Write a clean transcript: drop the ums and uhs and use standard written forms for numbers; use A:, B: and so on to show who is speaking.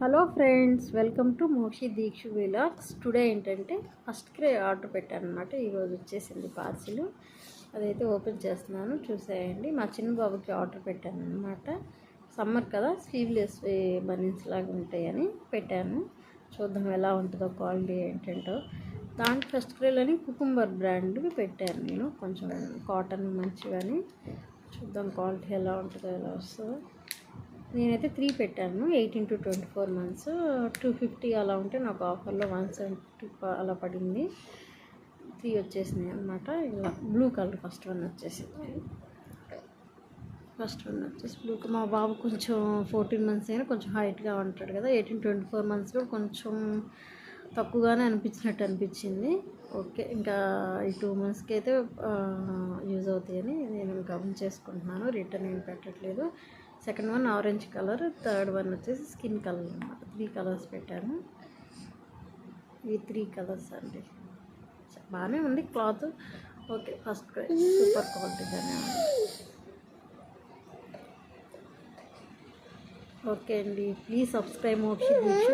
A: Hello friends, welcome to Mokshi Deekshu vlogs. Today ఏంటంటే first క్రే order పెట్టాను అనమాట. ఈరోజు వచ్చేసింది పార్సిల్. అదైతే ఓపెన్ చేస్తున్నాను, చూసేయండి. మా చిన్న బాబుకి ఆర్డర్ పెట్టాను అనమాట. సమ్మర్ కదా, స్లీవ్లెస్ బనీన్స్ లాగా ఉంటాయని పెట్టాను. చూద్దాం ఎలా ఉంటుందో, క్వాలిటీ ఏంటంటో. దాంట్లో ఫస్ట్ క్రేలోని కుకుంబర్ బ్రాండ్వి పెట్టాను నేను, కొంచెం కాటన్ మంచివని. చూద్దాం క్వాలిటీ ఎలా ఉంటుందో, ఎలా వస్తుందో. నేనైతే 3 పెట్టాను, 18 to 24 months. 250 అలా ఉంటే నాకు ఆఫర్లో 170 అలా పడింది. 3 వచ్చేసినాయి అనమాట. ఇలా బ్లూ కలర్ ఫస్ట్ వన్ వచ్చేసి బ్లూ. మా బాబు కొంచెం 14 months అయినా కొంచెం హైట్గా ఉంటాడు కదా. 18-24 monthsలో కొంచెం తక్కువగానే అనిపించింది. ఓకే, ఇంకా ఈ 2 monthsకి అయితే యూజ్ అవుతాయని నేను ఇంకా చేసుకుంటున్నాను. రిటర్న్ ఏం పెట్టట్లేదు. Second one orange colour, third one వచ్చేసి స్కిన్ కలర్ అనమాట. 3 కలర్స్ పెట్టాను. ఈ 3 కలర్స్ అండి. బాగానే ఉంది క్లాత్. ఓకే, ఫస్ట్ సూపర్ క్వాలిటీగానే ఉంది. ఓకే అండి, ప్లీజ్ సబ్స్క్రైబ్ మోక్షి దీక్షు.